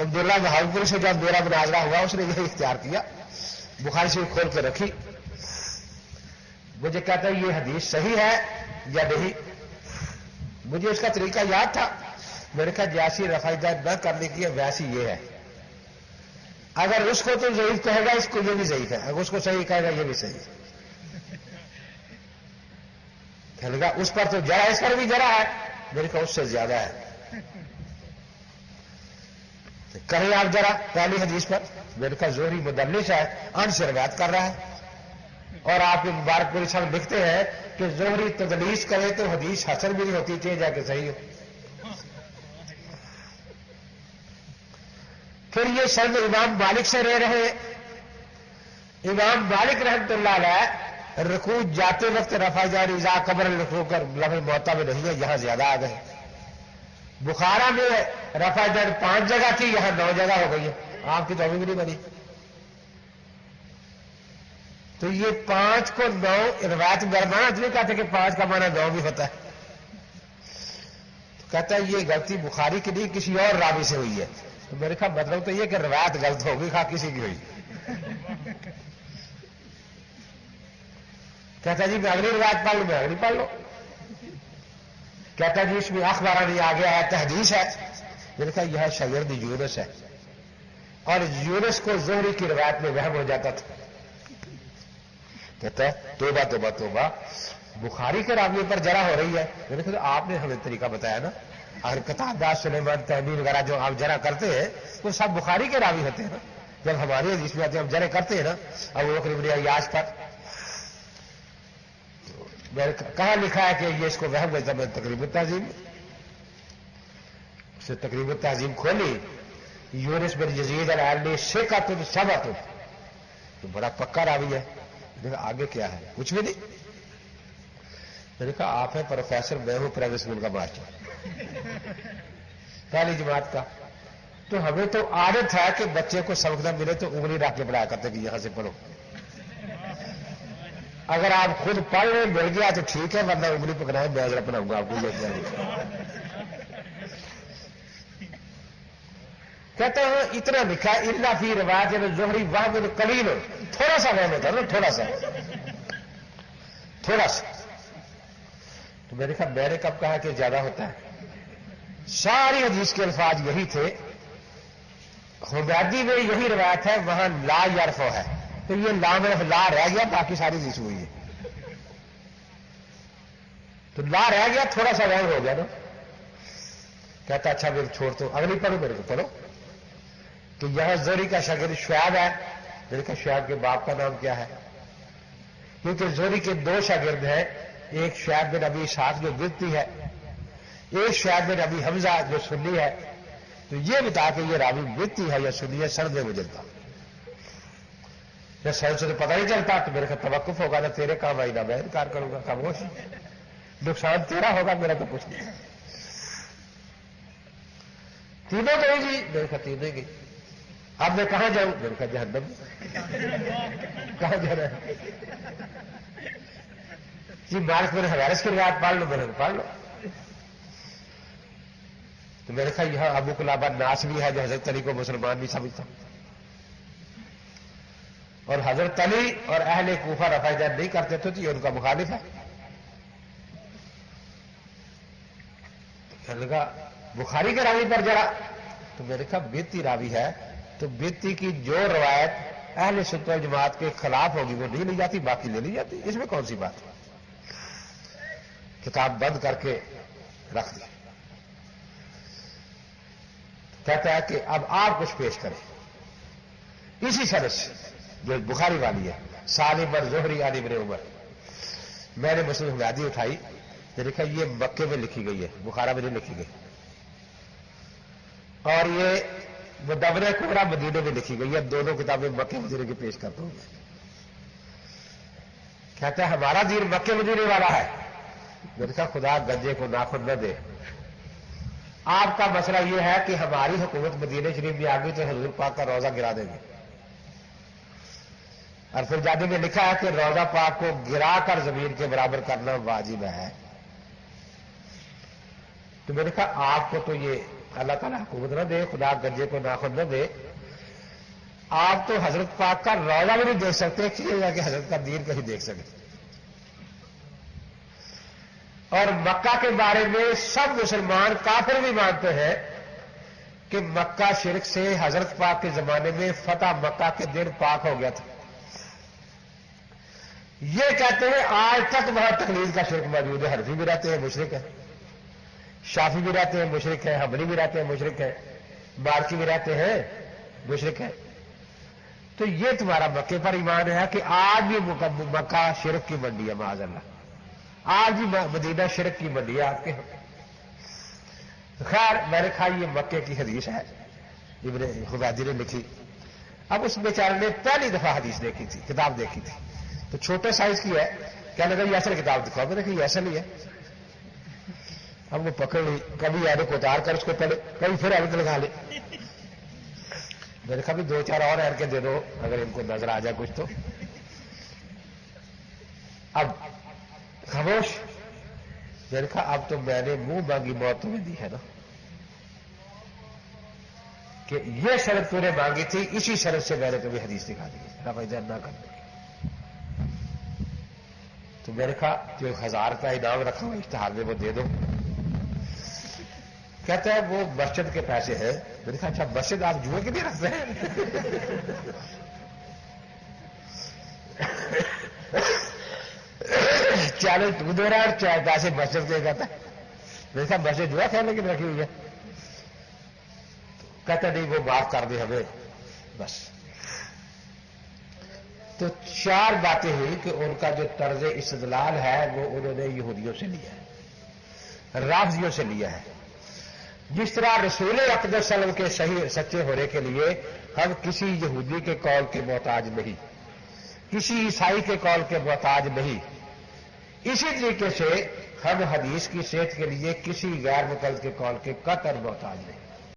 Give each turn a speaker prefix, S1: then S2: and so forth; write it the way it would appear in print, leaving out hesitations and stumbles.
S1: عبداللہ بہاولپور سے جب میرا مناظرہ ہوا اس نے یہی اختیار کیا، بخاری شریف کھول کے رکھی، مجھے کہتا ہے یہ حدیث صحیح ہے یا نہیں. مجھے اس کا طریقہ یاد تھا، میں نے کہا جیسی رفع داد نہ کرنے کی ہے ویسی یہ ہے. اگر اس کو تو ضعیف کہے گا اس کو یہ بھی ضعیف ہے، اگر اس کو صحیح کہے گا یہ بھی صحیح ہے. کہنے لگا اس پر تو جرا، اس پر بھی جرا ہے. میں نے کہا اس سے زیادہ ہے. کہیں آپ ذرا پہلی حدیث پر. میں نے کہا زہری مدلس ہے، ان سے روایت کر رہا ہے، اور آپ کے مبارک پوری صاحب لکھتے ہیں کہ زہری تدلیس کرے تو حدیث حسن بھی نہیں ہوتی، چاہے جا کے صحیح ہو. پھر یہ سند امام مالک سے رہ رہے. امام مالک رحمۃ اللہ علیہ رکوع جاتے وقت رفع جاری اذا قبر الرکوع کر لفظ معطا میں نہیں ہے، یہاں زیادہ آ گئے. بخارا میں رفع جاری 5 جگہ تھی، یہاں 9 جگہ ہو گئی ہے. آپ کی تو ابھی بھی نہیں بنی. تو یہ 5 کو 9 روایت درمیان نہیں کہتے کہ 5 کا معنی 9 بھی ہوتا ہے. کہتا ہے یہ غلطی بخاری کی نہیں کسی اور راوی سے ہوئی ہے. تو میرے خیال مطلب تو یہ کہ روایت غلط ہوگی، خواہ کسی کی ہوئی. کہتا جی میں اگلی روایت پڑھ لوں، میں اگلی پڑھ لو. کہتا جی اس میں اخبار نہیں آ گیا ہے، تحدیث ہے. میں نے کہا یہ شاگرد یونس ہے، اور یونس کو زہری کی روایت میں وہم ہو جاتا تھا. کہتا ہے توبہ توبہ توبہ، بخاری کے راوی پر جرا ہو رہی ہے. میں نے کہا آپ نے ہمیں طریقہ بتایا نا، اگر قتادہ سلیمان تیمی وغیرہ جو آپ جرا کرتے ہیں وہ سب بخاری کے راوی ہوتے ہیں نا. جب ہماری حدیث میں آتے ہیں ہم جرے کرتے ہیں نا ابو بکر بن عیاش پر. میں نے کہاں لکھا ہے کہ یہ اس کو وہم ہوتا؟ میں تقریب التہذیب سے تقریب التہذیب کھولی، یونس بن یزید العلی ثقۃ ثبت، تو بڑا پکا راوی ہے. آگے کیا ہے؟ کچھ بھی نہیں. میں نے کہا آپ ہیں پروفیسر، میں ہوں پرائیویٹ اسکول کا ماسٹر پہلی جماعت کا. تو ہمیں تو عادت ہے کہ بچے کو سبق نہ ملے تو انگلی رکھ کے پڑھایا کرتے کہ یہاں سے پڑھو. اگر آپ خود پڑھ لیں مل گیا تو ٹھیک ہے، ورنہ انگلی پکڑائیں میں ذرا پڑھاؤں گا آپ کو. کہتے ہیں اتنا لکھا الا فی روایت زہری وہم قلیل، تھوڑا سا وہم ہوتا ہے نا، تھوڑا سا. تو میں نے کہا میں نے کب کہا کہ زیادہ ہوتا ہے؟ ساری حدیث کے الفاظ یہی تھے. حمیدی میں یہی روایت ہے، وہاں لا یرفع ہے، تو یہ لا میں لا رہ گیا، باقی ساری حدیث ہوئی ہے. تو لا رہ گیا، تھوڑا سا وہم ہو گیا نا. کہتا اچھا پھر چھوڑ تو اگلی پڑھو. میرے کو پڑھو کہ یہاں زہری کا شاگرد شعیب ہے. میں نے کہا شعیب کے باپ کا نام کیا ہے؟ کیونکہ زہری کے 2 شاگرد ہیں، ایک شعیب بن ابی اسحاق جو بدتی ہے، ایک شعیب بن ابی حمزہ جو سنی ہے. تو یہ بتا کہ یہ راوی بدتی ہے یا سنی ہے سند میں مجھتا. یا سند سے تو پتہ نہیں چلتا. تو میرے کا توقف ہوگا نا تیرے کام آئی، نہ میں انکار کروں گا. خاموش، نقصان تیرا ہوگا، میرا تو کچھ نہیں. تینوں گئی جی. میرے کا تینوں ہی گئی. اب میں کہاں جاؤں؟ میرے کا جہنم. کہاں جا رہا ہے جی؟ مالک میرے حوالے کی روایت پڑھ لو. میرے کو پڑھ لو. تو میں نے کہا یہاں ابو قلابہ ناس بھی ہے جو حضرت علی کو مسلمان بھی سمجھتا، اور حضرت علی اور اہل کوفہ رفع جان نہیں کرتے تھے تو یہ ان کا مخالف ہے. میں نے کہا بخاری کے راوی پر جڑا. تو میں نے کہا بیتی راوی ہے تو بیتی کی جو روایت اہل سنت والجماعت کے خلاف ہوگی وہ نہیں لی جاتی، باقی لے لی جاتی. اس میں کون سی بات ہے؟ کتاب بند کر کے رکھ دی. کہتا ہے کہ اب آپ کچھ پیش کریں اسی سند سے جو بخاری والی ہے، سالم بن زہری عن ابن عمر. میں نے مسلم حمیدی اٹھائی. میں نے کہا یہ مکے میں لکھی گئی ہے، بخارا میں نہیں لکھی گئی. اور یہ مدونہ کبریٰ مدینے میں لکھی گئی ہے. دونوں کتابیں مکے مدینے کی پیش کرتا ہوں. کہتا ہے ہمارا دین مکے مدینے والا ہے. میں نے کہا خدا گنجے کو ناخن نہ دے. آپ کا مسئلہ یہ ہے کہ ہماری حکومت مدینہ شریف میں آ گئی تو حضور پاک کا روزہ گرا دیں گے. اور پھر جانے میں لکھا ہے کہ روزہ پاک کو گرا کر زمین کے برابر کرنا واجب ہے. تو میں نے کہا آپ کو تو یہ اللہ تعالیٰ حکومت نہ دے، خدا گنجے کو ناخن نہ دے، آپ تو حضرت پاک کا روضہ بھی نہیں دیکھ سکتے کہ حضرت کا دین کہیں دیکھ سکتے. اور مکہ کے بارے میں سب مسلمان کافر بھی مانتے ہیں کہ مکہ شرک سے حضرت پاک کے زمانے میں فتح مکہ کے دن پاک ہو گیا تھا. یہ کہتے ہیں آج تک وہاں تقلید کا شرک موجود ہے. حنفی بھی رہتے ہیں مشرک ہے، شافی بھی رہتے ہیں مشرک ہے، حنبلی بھی رہتے ہیں مشرک ہے، مالکی بھی رہتے ہیں مشرک ہے. تو یہ تمہارا مکے پر ایمان ہے کہ آج بھی مکہ شرک کی منڈی ہے، معاذ اللہ. آج بھی مدینہ شرک کی منڈی ہے آپ کے. خیر میں نے کہا یہ مکے کی حدیث ہے، ابن خزاجی نے لکھی. اب اس بیچارے نے پہلی دفعہ حدیث دیکھی تھی، کتاب دیکھی تھی، تو چھوٹے سائز کی ہے. کیا لگا یہ اصل کتاب دکھاؤ، میں نے کہا یہ اصل ہی ہے. اب وہ پکڑ لی، کبھی ایڈ کو اتار کر اس کو پڑھے، کبھی پھر ایڈ لگا لے. میں نے کہا بھی 2-4 اور ایڈ کے دے دو اگر ان کو نظر آ جائے کچھ تو. اب خاموش. میں نے کہا اب تو میں نے منہ مانگی موت تمہیں دی ہے نا، کہ یہ شرط تو نے مانگی تھی، اسی شرط سے میں نے تمہیں حدیث دکھا دی ہے نہ کرنے. تو میں نے کہا جو 1000 روپیہ انعام رکھا ہوا اشتہار میں وہ دے دو. کہتا ہے وہ مسجد کے پیسے ہیں. میں نے کہا اچھا مسجد آپ جوئے کے لیے رکھتے ہیں؟ چالو تو دے رہا ہے چاہے پیسے مسجد کے کہتا ہے. میں نے کہا مسجد جوا کھیلنے کی رکھی ہوئی ہے. کہتا نہیں وہ معاف کر دے ہمیں بس. تو 4 باتیں ہوئی کہ ان کا جو طرز استدلال ہے وہ انہوں نے یہودیوں سے لیا ہے، رافضیوں سے لیا ہے. جس طرح رسول اقدس صلی اللہ علیہ وسلم کے صحیح سچے ہونے کے لیے ہم کسی یہودی کے قول کے محتاج نہیں، کسی عیسائی کے قول کے محتاج نہیں، اسی طریقے سے ہم حدیث کی صحت کے لیے کسی غیر مقلد کے قول کے قطعاً محتاج نہیں.